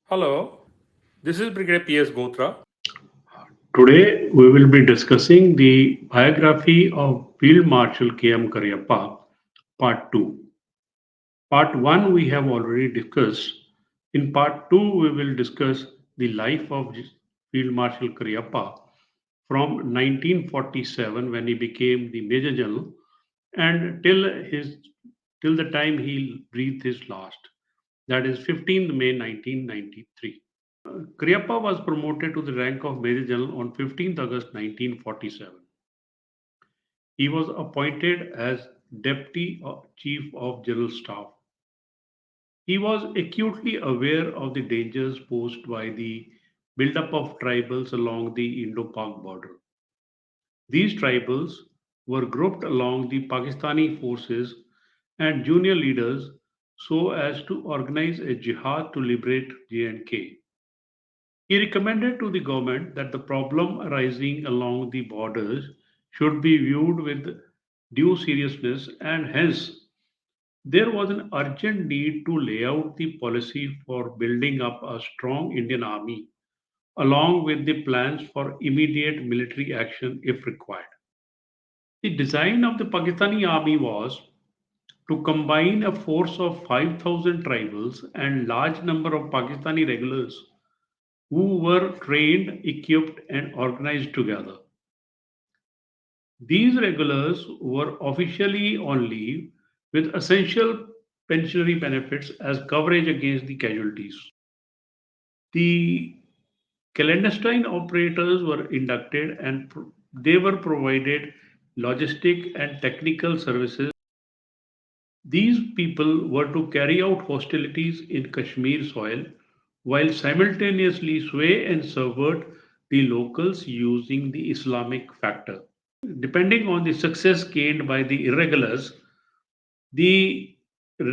Hello, this is Brigadier P.S. Gotra. Today, we will be discussing the biography of Field Marshal KM Cariappa, Part 2. Part 1 we have already discussed. In Part 2, we will discuss the life of Field Marshal Cariappa from 1947 when he became the Major General and till the time he breathed his last, that is 15th May 1993. Cariappa was promoted to the rank of Major General on 15th August 1947. He was appointed as Deputy Chief of General Staff. He was acutely aware of the dangers posed by the buildup of tribals along the Indo-Pak border. These tribals were grouped along the Pakistani forces and junior leaders so as to organize a jihad to liberate J&K. He recommended to the government that the problem arising along the borders should be viewed with due seriousness, and hence there was an urgent need to lay out the policy for building up a strong Indian army along with the plans for immediate military action if required. The design of the Pakistani army was to combine a force of 5,000 tribals and large number of Pakistani regulars who were trained, equipped, and organized together. These regulars were officially on leave with essential pensionary benefits as coverage against the casualties. The clandestine operators were inducted and they were provided logistic and technical services. These people were to carry out hostilities in Kashmir soil while simultaneously sway and subvert the locals using the Islamic factor. Depending on the success gained by the irregulars, the r-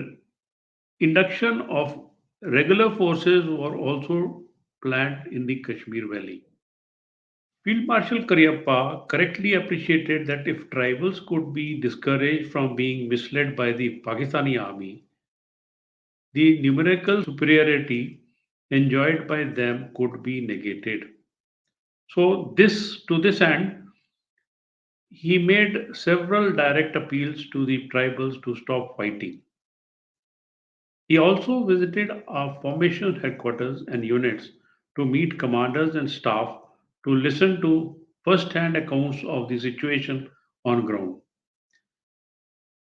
induction of regular forces were also planned in the Kashmir Valley. Field Marshal Cariappa correctly appreciated that if tribals could be discouraged from being misled by the Pakistani army, the numerical superiority enjoyed by them could be negated. So, to this end, he made several direct appeals to the tribals to stop fighting. He also visited our formation headquarters and units to meet commanders and staff to listen to first-hand accounts of the situation on ground.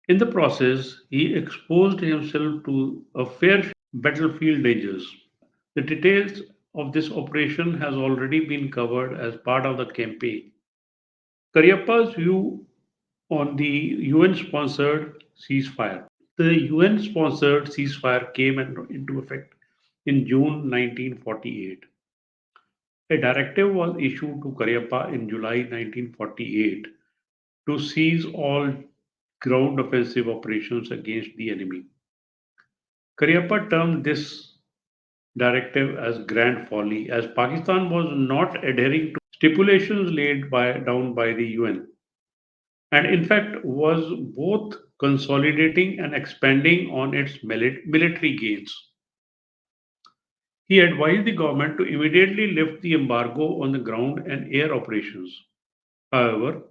In the process, he exposed himself to a fair battlefield dangers. The details of this operation has already been covered as part of the campaign. Cariappa's view on the UN-sponsored ceasefire. The UN-sponsored ceasefire came into effect in June 1948. A directive was issued to Cariappa in July 1948 to cease all ground offensive operations against the enemy. Cariappa termed this directive as grand folly as Pakistan was not adhering to stipulations down by the UN and in fact was both consolidating and expanding on its military gains. He advised the government to immediately lift the embargo on the ground and air operations. However,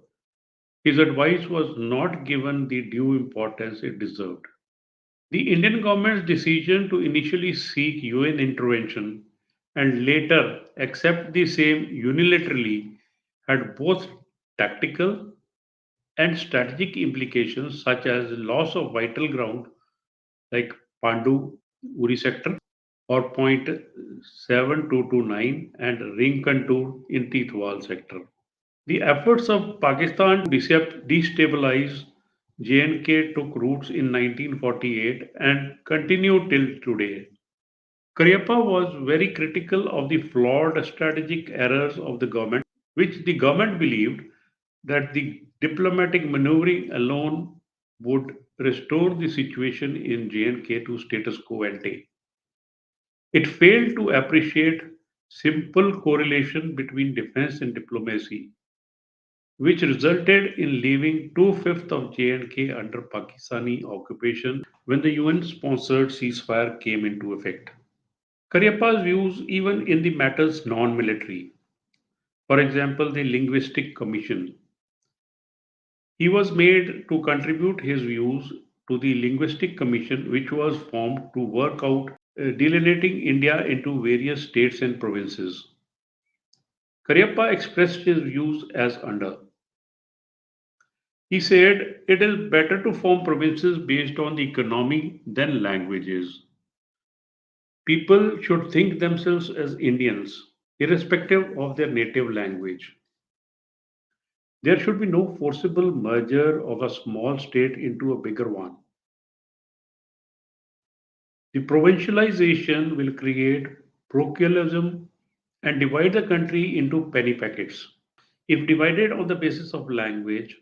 his advice was not given the due importance it deserved. The Indian government's decision to initially seek UN intervention and later accept the same unilaterally had both tactical and strategic implications, such as loss of vital ground like Pandu Uri sector or point 7229 and ring contour in Titwal sector. The efforts of Pakistan to destabilize J&K took roots in 1948 and continue till today. Cariappa was very critical of the flawed strategic errors of the government, which the government believed that the diplomatic maneuvering alone would restore the situation in J&K to status quo ante. It failed to appreciate simple correlation between defense and diplomacy, which resulted in leaving two-fifths of J&K under Pakistani occupation when the UN-sponsored ceasefire came into effect. Cariappa's views even in the matters non-military. For example, the Linguistic Commission. He was made to contribute his views to the Linguistic Commission, which was formed to work out delineating India into various states and provinces. Cariappa expressed his views as under. He said, it is better to form provinces based on the economy than languages. People should think themselves as Indians, irrespective of their native language. There should be no forcible merger of a small state into a bigger one. The provincialization will create parochialism and divide the country into penny packets. If divided on the basis of language,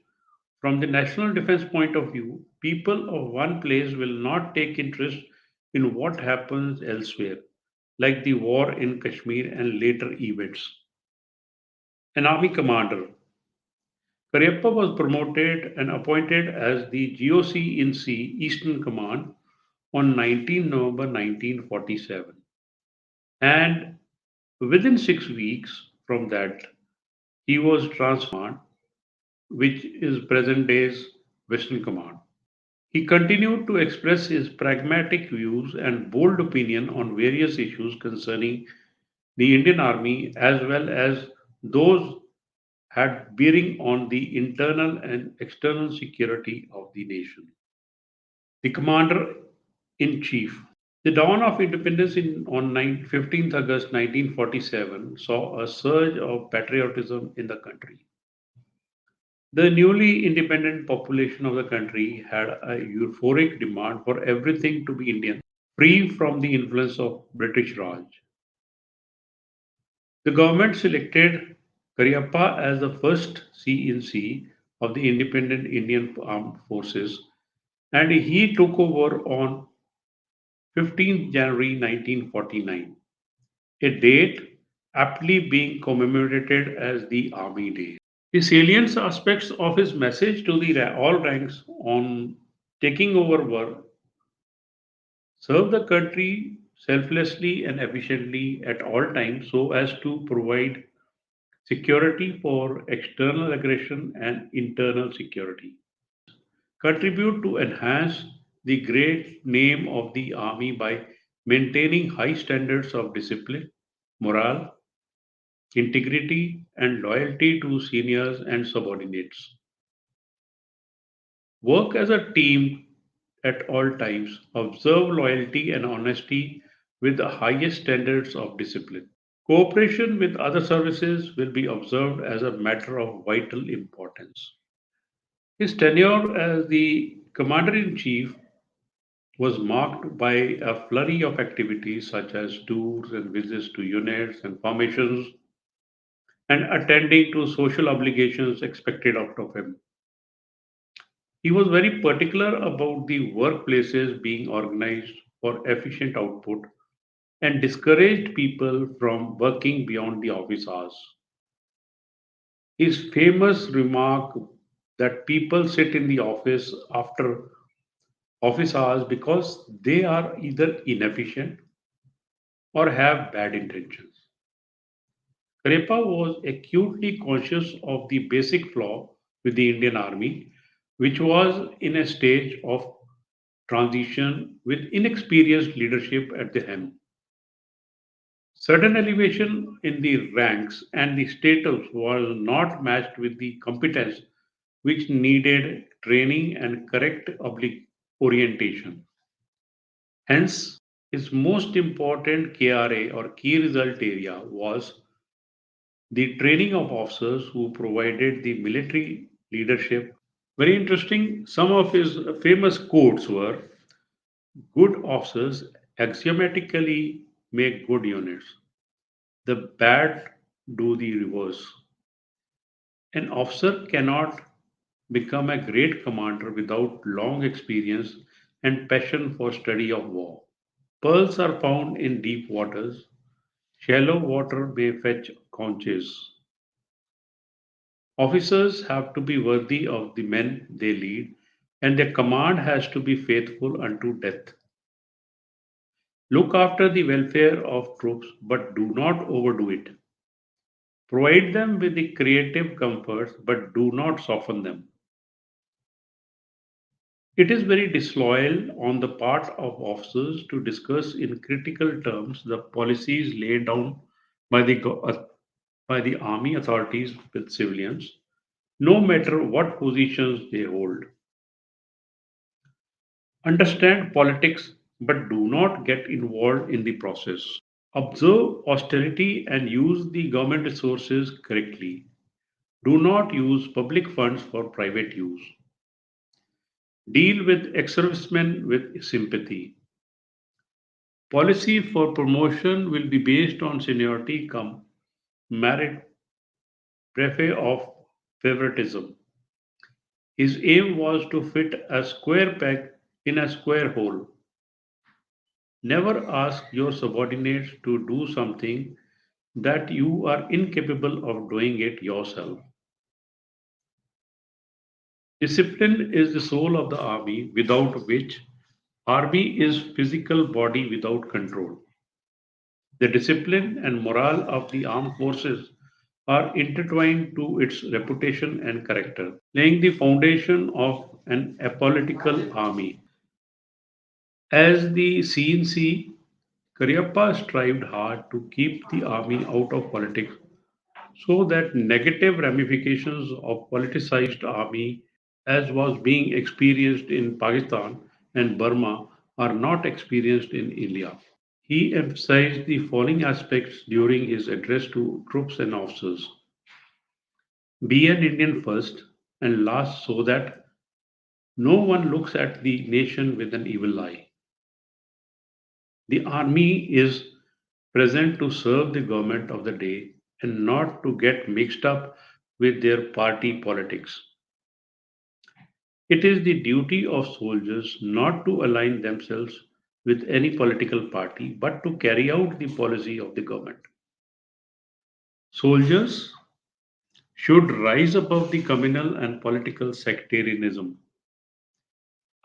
from the national defense point of view, people of one place will not take interest in what happens elsewhere, like the war in Kashmir and later events. An army commander, Cariappa was promoted and appointed as the GOC in C Eastern Command on 19 November 1947. And within 6 weeks from that, he was transferred, which is present day's Western Command. He continued to express his pragmatic views and bold opinion on various issues concerning the Indian Army as well as those had bearing on the internal and external security of the nation. The Commander in Chief. The dawn of independence on 15th August 1947 saw a surge of patriotism in the country. The newly independent population of the country had a euphoric demand for everything to be Indian, free from the influence of British Raj. The government selected Cariappa as the first C of the independent Indian armed forces, and he took over on 15th January 1949, a date aptly being commemorated as the Army Day. The salient aspects of his message to the all ranks on taking over were serve the country selflessly and efficiently at all times so as to provide security for external aggression and internal security. Contribute to enhance the great name of the army by maintaining high standards of discipline, morale, integrity, and loyalty to seniors and subordinates. Work as a team at all times. Observe loyalty and honesty with the highest standards of discipline. Cooperation with other services will be observed as a matter of vital importance. His tenure as the Commander in Chief was marked by a flurry of activities such as tours and visits to units and formations and attending to social obligations expected out of him. He was very particular about the workplaces being organized for efficient output and discouraged people from working beyond the office hours. His famous remark that people sit in the office after office hours because they are either inefficient or have bad intentions. Cariappa was acutely conscious of the basic flaw with the Indian Army, which was in a stage of transition with inexperienced leadership at the helm. Sudden elevation in the ranks and the status was not matched with the competence which needed training and correct orientation. Hence, his most important KRA or key result area was the training of officers who provided the military leadership. Very interesting, some of his famous quotes were good officers axiomatically make good units, the bad do the reverse. An officer cannot become a great commander without long experience and passion for study of war. Pearls are found in deep waters. Shallow water may fetch conches. Officers have to be worthy of the men they lead, and their command has to be faithful unto death. Look after the welfare of troops, but do not overdo it. Provide them with the creative comforts, but do not soften them. It is very disloyal on the part of officers to discuss in critical terms the policies laid down by by the army authorities with civilians, no matter what positions they hold. Understand politics, but do not get involved in the process. Observe austerity and use the government resources correctly. Do not use public funds for private use. Deal with ex-servicemen with sympathy. Policy for promotion will be based on seniority come merit prefe of favoritism. His aim was to fit a square peg in a square hole. Never ask your subordinates to do something that you are incapable of doing it yourself. Discipline is the soul of the army, without which army is physical body without control. The discipline and morale of the armed forces are intertwined to its reputation and character, laying the foundation of an apolitical army. As the CNC, Cariappa strived hard to keep the army out of politics so that negative ramifications of politicized army as was being experienced in Pakistan and Burma are not experienced in India. He emphasized the following aspects during his address to troops and officers. Be an Indian first and last so that no one looks at the nation with an evil eye. The army is present to serve the government of the day and not to get mixed up with their party politics. It is the duty of soldiers not to align themselves with any political party but to carry out the policy of the government. Soldiers should rise above the communal and political sectarianism.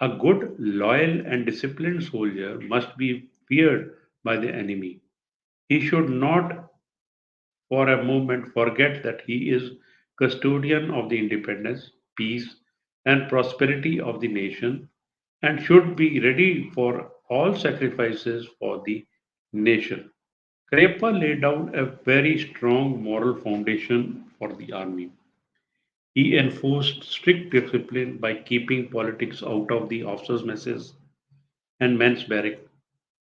A good, loyal, and disciplined soldier must be feared by the enemy. He should not for a moment forget that he is custodian of the independence, peace, and prosperity of the nation and should be ready for all sacrifices for the nation. Cariappa laid down a very strong moral foundation for the army. He enforced strict discipline by keeping politics out of the officers' messes and men's barrack.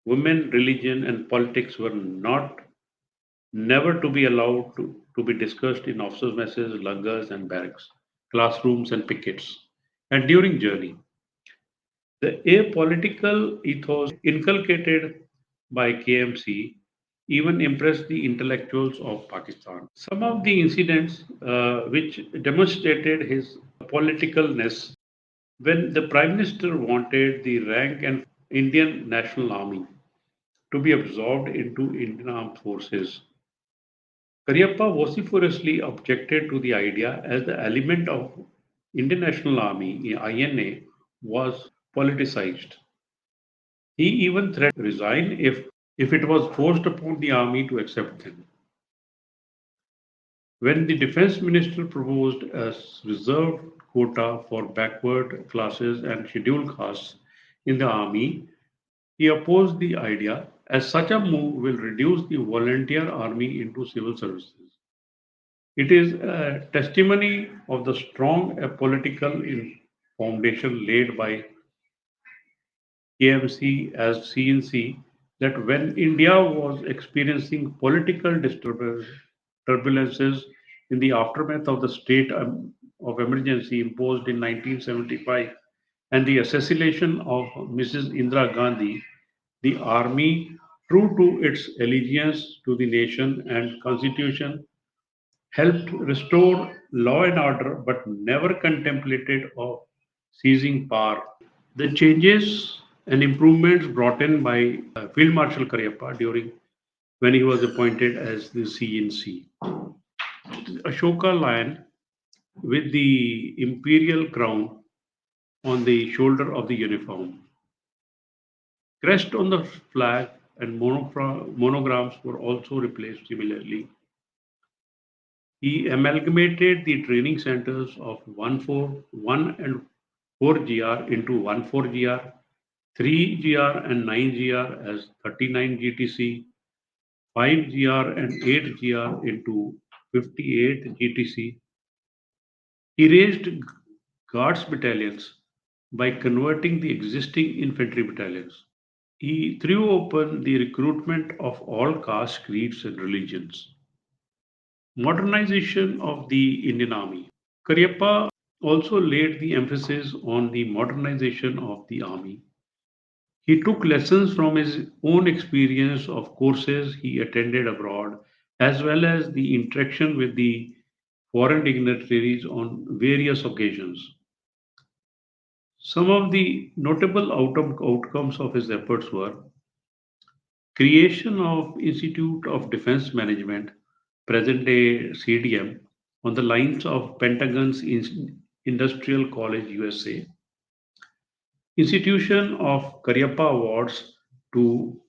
Women, religion, and politics were not never to be allowed to be discussed in officers' messes, langars, and barracks, classrooms, and pickets. And during journey, the apolitical ethos inculcated by KMC even impressed the intellectuals of Pakistan. Some of the incidents which demonstrated his politicalness when the Prime Minister wanted the rank and Indian National Army to be absorbed into Indian Armed Forces, Cariappa vociferously objected to the idea as the element of Indian National Army (INA) was politicized. He even threatened to resign if it was forced upon the army to accept them. When the defense minister proposed a reserved quota for backward classes and scheduled castes in the army, he opposed the idea as such a move will reduce the volunteer army into civil services. It is a testimony of the strong political foundation laid by KMC as CNC that when India was experiencing political turbulences in the aftermath of the state of emergency imposed in 1975 and the assassination of Mrs. Indira Gandhi, the army, true to its allegiance to the nation and constitution, helped restore law and order but never contemplated of seizing power. The changes and improvements brought in by Field Marshal Cariappa during when he was appointed as the CNC. Ashoka lion with the imperial crown on the shoulder of the uniform. Crest on the flag and monograms were also replaced similarly. He amalgamated the training centers of 1 and 4GR into 14GR, 3GR and 9GR as 39 GTC, 5GR and 8GR into 58 GTC. He raised Guards battalions by converting the existing infantry battalions. He threw open the recruitment of all castes, creeds, and religions. Modernization of the Indian Army. Cariappa also laid the emphasis on the modernization of the army. He took lessons from his own experience of courses he attended abroad, as well as the interaction with the foreign dignitaries on various occasions. Some of the notable outcomes of his efforts were creation of Institute of Defense Management, present day CDM, on the lines of Pentagon's Industrial College, USA, institution of Cariappa Awards to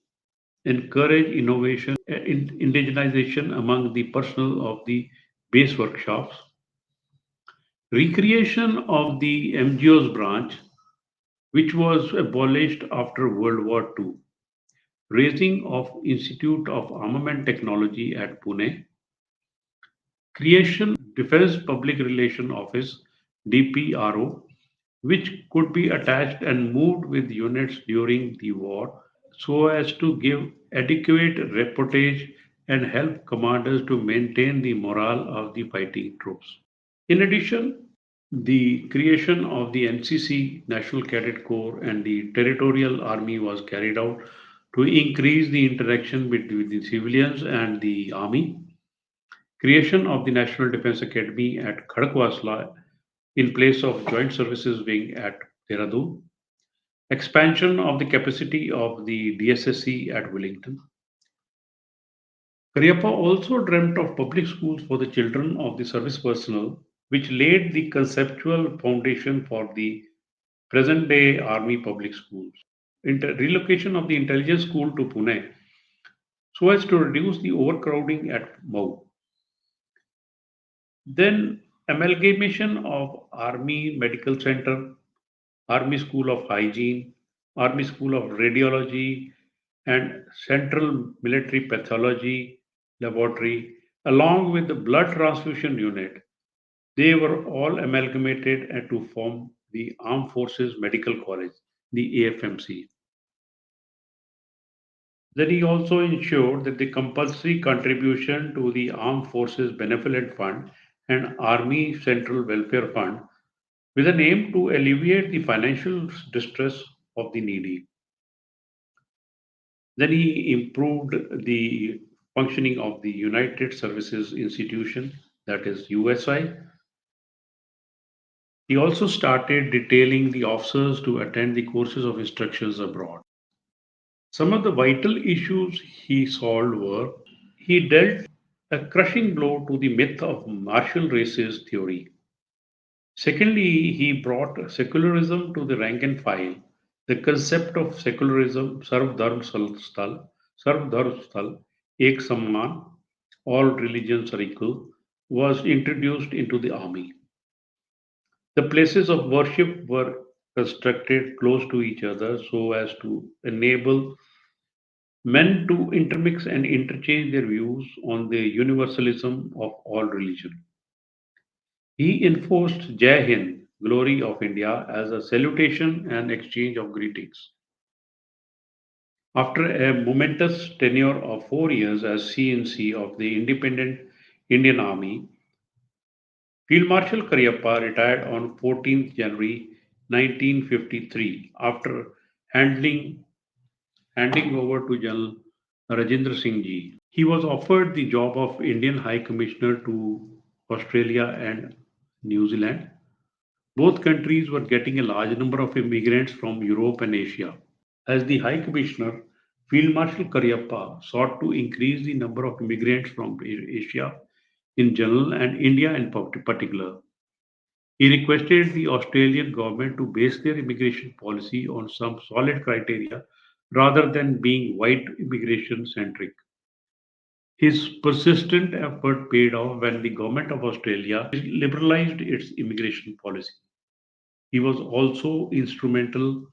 encourage innovation and indigenization among the personnel of the base workshops, recreation of the MGO's branch, which was abolished after World War II, raising of Institute of Armament Technology at Pune, creation Defense Public Relation Office DPRO, which could be attached and moved with units during the war so as to give adequate reportage and help commanders to maintain the morale of the fighting troops. In addition, the creation of the NCC National Cadet Corps and the Territorial Army was carried out to increase the interaction between the civilians and the army. Creation of the National Defence Academy at Khadakwasla in place of Joint Services Wing at Dehradun. Expansion of the capacity of the DSSC at Wellington. Cariappa also dreamt of public schools for the children of the service personnel, which laid the conceptual foundation for the present day Army public schools. Relocation of the intelligence school to Pune so as to reduce the overcrowding at Mau. Then amalgamation of Army Medical Center, Army School of Hygiene, Army School of Radiology, and Central Military Pathology Laboratory, along with the blood transfusion unit. They were all amalgamated and to form the Armed Forces Medical College, the AFMC. Then he also ensured that the compulsory contribution to the Armed Forces Benevolent Fund and Army Central Welfare Fund with an aim to alleviate the financial distress of the needy. Then he improved the functioning of the United Services Institution, that is USI. He also started detailing the officers to attend the courses of instructions abroad. Some of the vital issues he solved were he dealt a crushing blow to the myth of martial races theory. Secondly, he brought secularism to the rank and file. The concept of secularism, Sarv Dharm Sthal, Ek Samman, all religions are equal, was introduced into the army. The places of worship were constructed close to each other so as to enable men to intermix and interchange their views on the universalism of all religion. He enforced Jai Hind, glory of India, as a salutation and exchange of greetings. After a momentous tenure of 4 years as CNC of the independent Indian Army, Field Marshal Cariappa retired on 14th January 1953 after handling, handing over to General Rajendra Singh Ji. He was offered the job of Indian High Commissioner to Australia and New Zealand. Both countries were getting a large number of immigrants from Europe and Asia. As the High Commissioner, Field Marshal Cariappa sought to increase the number of immigrants from Asia in general and India in particular. He requested the Australian government to base their immigration policy on some solid criteria rather than being white immigration centric. His persistent effort paid off when the government of Australia liberalized its immigration policy. He was also instrumental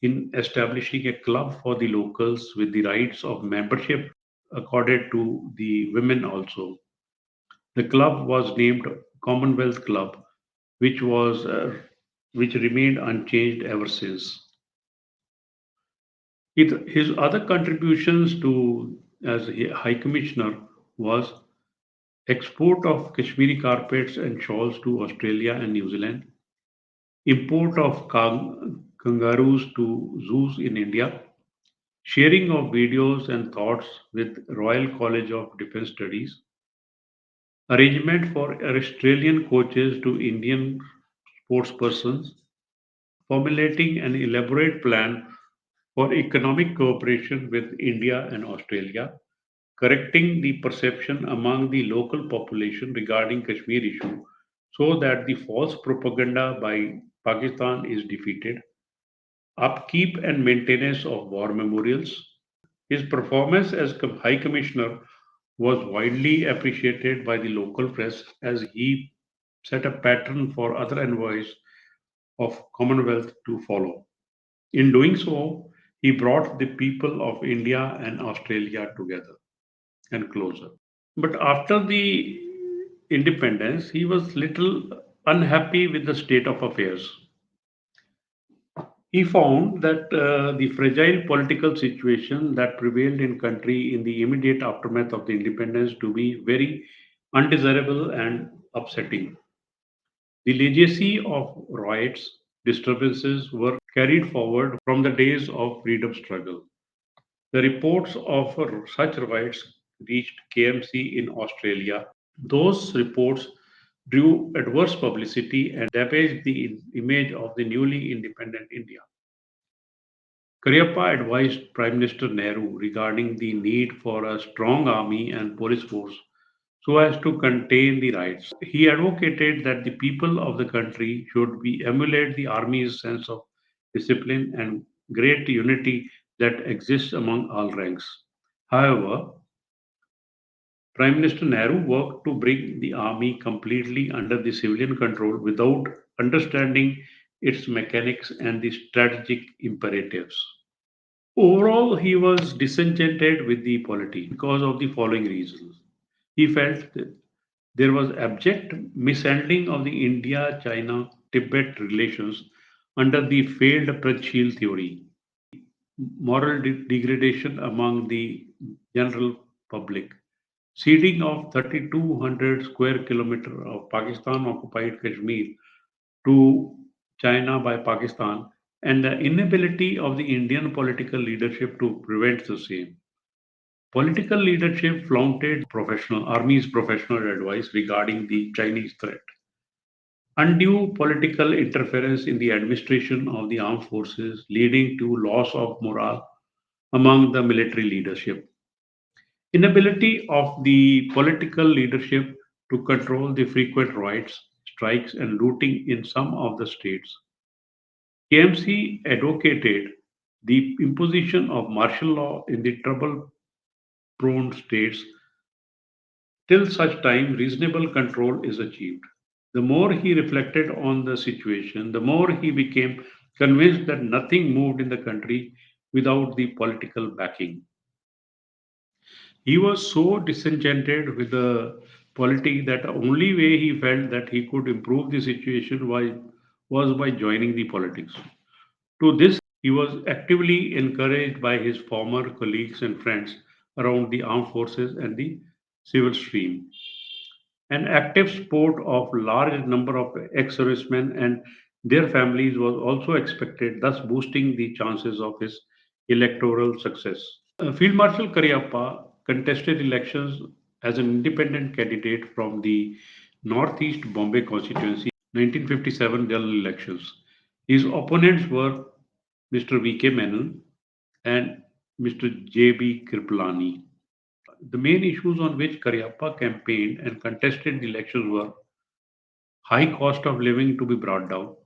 in establishing a club for the locals with the rights of membership accorded to the women also. The club was named Commonwealth Club, which was which remained unchanged ever since. His other contributions to as High Commissioner was export of Kashmiri carpets and shawls to Australia and New Zealand, import of kangaroos to zoos in India, sharing of videos and thoughts with Royal College of Defence Studies, arrangement for Australian coaches to Indian sportspersons, formulating an elaborate plan for economic cooperation with India and Australia, correcting the perception among the local population regarding Kashmir issue so that the false propaganda by Pakistan is defeated, upkeep and maintenance of war memorials. His performance as High Commissioner was widely appreciated by the local press as he set a pattern for other envoys of Commonwealth to follow. In doing so, he brought the people of India and Australia together and closer. But after the independence, he was little unhappy with the state of affairs. He found that the fragile political situation that prevailed in country in the immediate aftermath of the independence to be very undesirable and upsetting. The legacy of riots, disturbances were carried forward from the days of freedom struggle. The reports of such riots reached KMC in Australia. Those reports drew adverse publicity and damaged the image of the newly independent India. Cariappa advised Prime Minister Nehru regarding the need for a strong army and police force so as to contain the riots. He advocated that the people of the country should be emulate the army's sense of discipline and great unity that exists among all ranks. However, Prime Minister Nehru worked to bring the army completely under the civilian control without understanding its mechanics and the strategic imperatives. Overall, he was disenchanted with the polity because of the following reasons. He felt that there was abject mishandling of the India China Tibet relations under the failed Panchsheel theory, moral degradation among the general public, ceding of 3,200 square kilometer of Pakistan occupied Kashmir to China by Pakistan, and the inability of the Indian political leadership to prevent the same. Political leadership flaunted professional army's professional advice regarding the Chinese threat. Undue political interference in the administration of the armed forces, leading to loss of morale among the military leadership. Inability of the political leadership to control the frequent riots, strikes, and looting in some of the states. KMC advocated the imposition of martial law in the trouble prone states till such time reasonable control is achieved. The more he reflected on the situation, the more he became convinced that nothing moved in the country without the political backing. He was so disenchanted with the polity that the only way he felt that he could improve the situation was by joining the politics. To this, he was actively encouraged by his former colleagues and friends around the armed forces and the civil stream. An active support of large number of ex-servicemen and their families was also expected, thus boosting the chances of his electoral success. Field Marshal Cariappa contested elections as an independent candidate from the Northeast Bombay constituency 1957 general elections. His opponents were Mr. V.K. Menon and Mr. J.B. Kripalani. The main issues on which Cariappa campaigned and contested the elections were high cost of living to be brought down,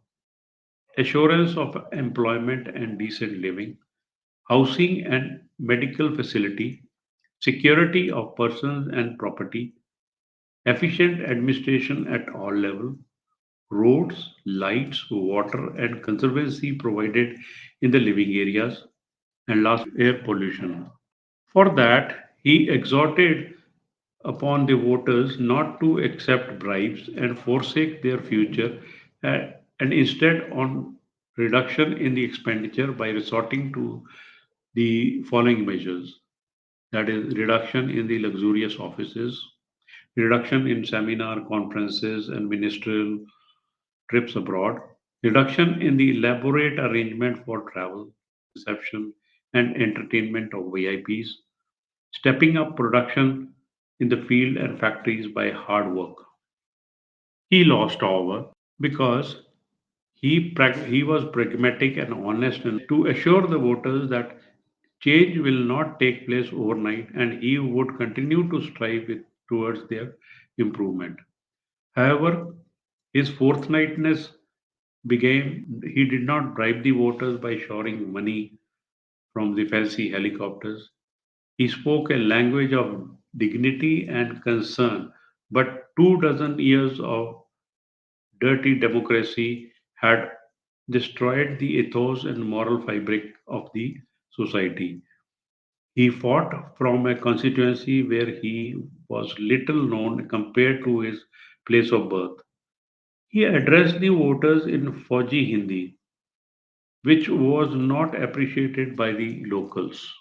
assurance of employment and decent living, housing and medical facility, security of persons and property, efficient administration at all levels, roads, lights, water, and conservancy provided in the living areas, and last, air pollution. For that, he exhorted upon the voters not to accept bribes and forsake their future, and instead on reduction in the expenditure by resorting to the following measures, that is, reduction in the luxurious offices, reduction in seminar conferences and ministerial trips abroad, reduction in the elaborate arrangement for travel, reception, and entertainment of VIPs, stepping up production in the field and factories by hard work. He lost, however, because he was pragmatic and honest enough to assure the voters that change will not take place overnight and he would continue to strive towards their improvement. However, his forthrightness began. He did not bribe the voters by showering money from the fancy helicopters. He spoke a language of dignity and concern, but 2 dozen years of dirty democracy had destroyed the ethos and moral fabric of the society. He fought from a constituency where he was little known compared to his place of birth. He addressed the voters in Fauji Hindi, which was not appreciated by the locals.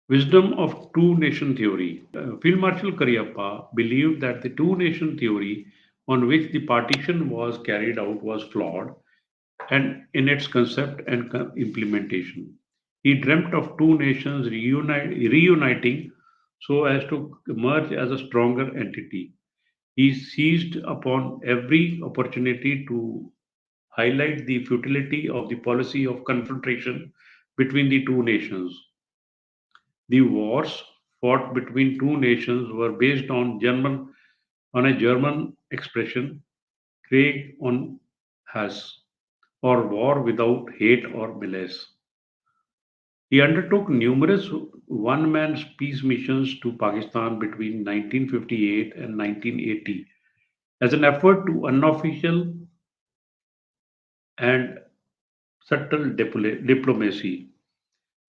Wisdom of two nation theory. Field Marshal Cariappa believed that the two nation theory on which the partition was carried out was flawed and in its concept and implementation. He dreamt of two nations reuniting so as to emerge as a stronger entity. He seized upon every opportunity to highlight the futility of the policy of confrontation between the two nations. The wars fought between two nations were based on a German expression, Krieg on Hass, or war without hate or malice. He undertook numerous one-man peace missions to Pakistan between 1958 and 1980 as an effort to unofficial and subtle diplomacy.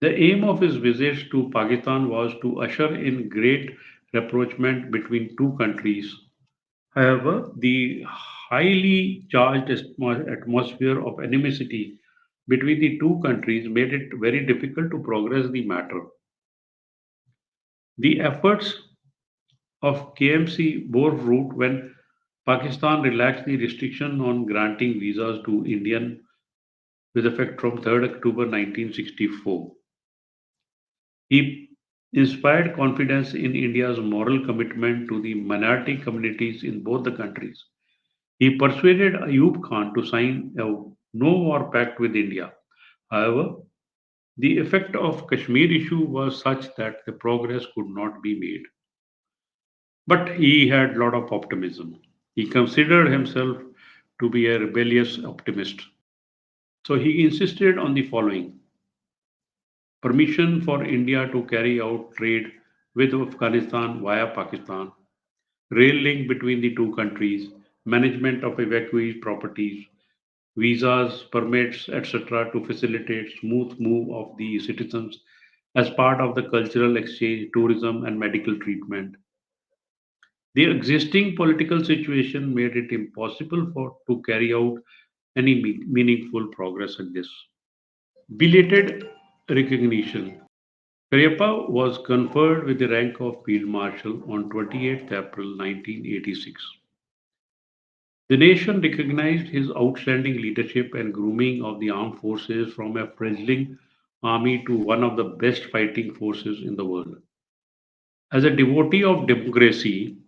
The aim of his visits to Pakistan was to usher in great rapprochement between two countries. However, the highly charged atmosphere of animosity between the two countries made it very difficult to progress the matter. The efforts of KMC bore fruit when Pakistan relaxed the restriction on granting visas to Indian with effect from 3rd October 1964. He inspired confidence in India's moral commitment to the minority communities in both the countries. He persuaded Ayub Khan to sign a no war pact with India. However, the effect of Kashmir issue was such that the progress could not be made. But he had a lot of optimism. He considered himself to be a rebellious optimist. So he insisted on the following: permission for India to carry out trade with Afghanistan via Pakistan, rail link between the two countries, management of evacuee properties, visas, permits, etc., to facilitate smooth move of the citizens as part of the cultural exchange, tourism, and medical treatment. The existing political situation made it impossible to carry out any meaningful progress in this. Belated recognition. Cariappa was conferred with the rank of Field Marshal on 28th April 1986. The nation recognized his outstanding leadership and grooming of the armed forces from a fledgling army to one of the best fighting forces in the world. As a devotee of democracy,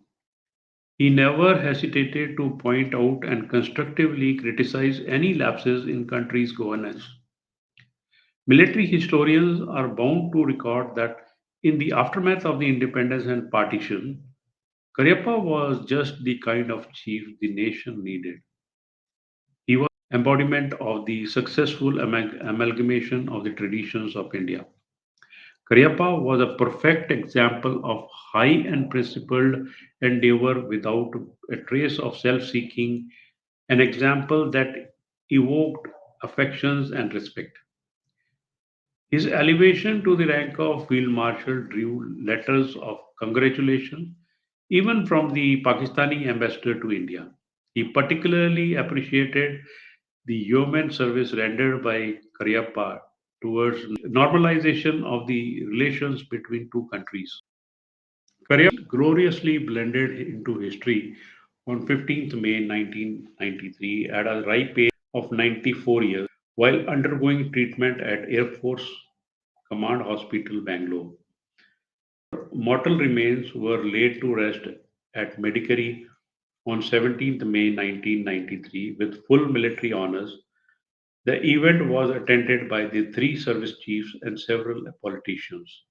he never hesitated to point out and constructively criticize any lapses in country's governance. Military historians are bound to record that in the aftermath of the independence and partition, Cariappa was just the kind of chief the nation needed. He was embodiment of the successful amalgamation of the traditions of India. Cariappa was a perfect example of high and principled endeavor without a trace of self seeking, an example that evoked affections and respect. His elevation to the rank of Field Marshal drew letters of congratulation even from the Pakistani ambassador to India. He particularly appreciated the yeoman service rendered by Cariappa towards normalization of the relations between two countries. Cariappa gloriously blended into history on 15th May 1993 at a ripe age of 94 years while undergoing treatment at Air Force Command Hospital, Bangalore. Mortal remains were laid to rest at Medicary on 17th May 1993 with full military honors. The event was attended by the three service chiefs and several politicians.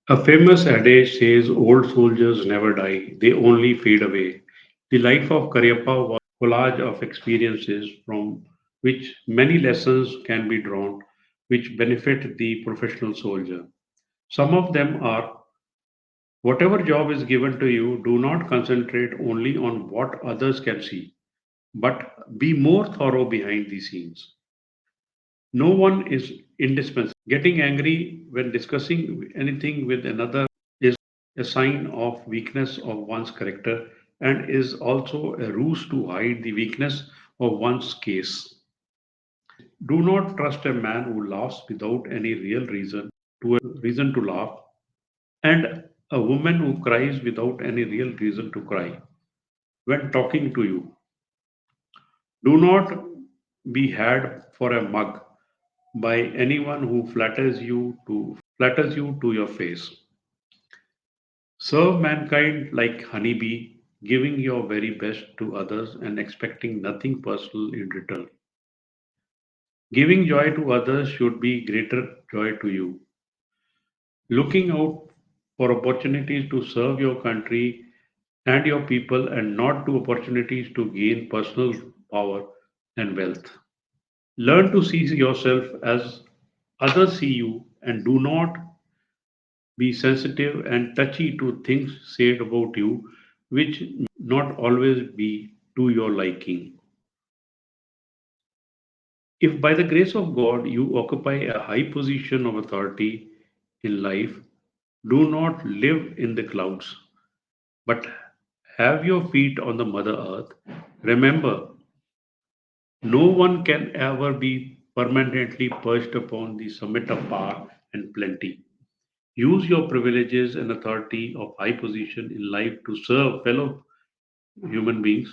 A famous adage says old soldiers never die, they only fade away. The life of Cariappa was a collage of experiences from which many lessons can be drawn which benefit the professional soldier. Some of them are: whatever job is given to you, do not concentrate only on what others can see, but be more thorough behind the scenes. No one is indispensable. Getting angry when discussing anything with another is a sign of weakness of one's character and is also a ruse to hide the weakness of one's case. Do not trust a man who laughs without any real reason to laugh, and a woman who cries without any real reason to cry when talking to you. Do not be had for a mug by anyone who flatters you to your face. Serve mankind like honeybee, giving your very best to others and expecting nothing personal in return. Giving joy to others should be greater joy to you. Looking out for opportunities to serve your country and your people and not to opportunities to gain personal power and wealth. Learn to see yourself as others see you and do not be sensitive and touchy to things said about you which not always be to your liking. If by the grace of God you occupy a high position of authority in life, do not live in the clouds, but have your feet on the Mother Earth. Remember, no one can ever be permanently perched upon the summit of power and plenty. Use your privileges and authority of high position in life to serve fellow human beings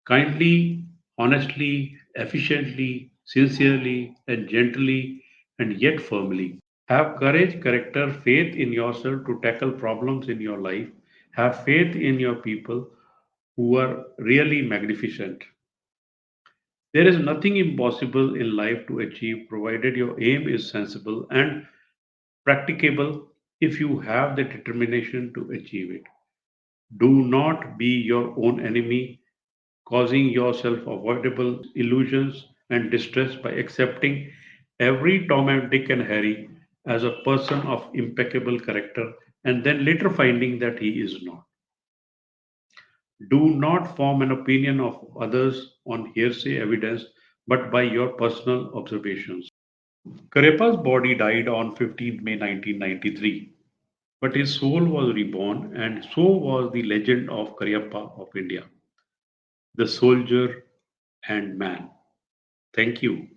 kindly, honestly, efficiently, sincerely, and gently, and yet firmly. Have courage, character, faith in yourself to tackle problems in your life. Have faith in your people who are really magnificent. There is nothing impossible in life to achieve provided your aim is sensible and practicable if you have the determination to achieve it. Do not be your own enemy, causing yourself avoidable illusions and distress by accepting every Tom and Dick and Harry as a person of impeccable character and then later finding that he is not. Do not form an opinion of others on hearsay evidence but by your personal observations. Cariappa's body died on 15th May 1993, but his soul was reborn, and so was the legend of Cariappa of India, the soldier and man. Thank you.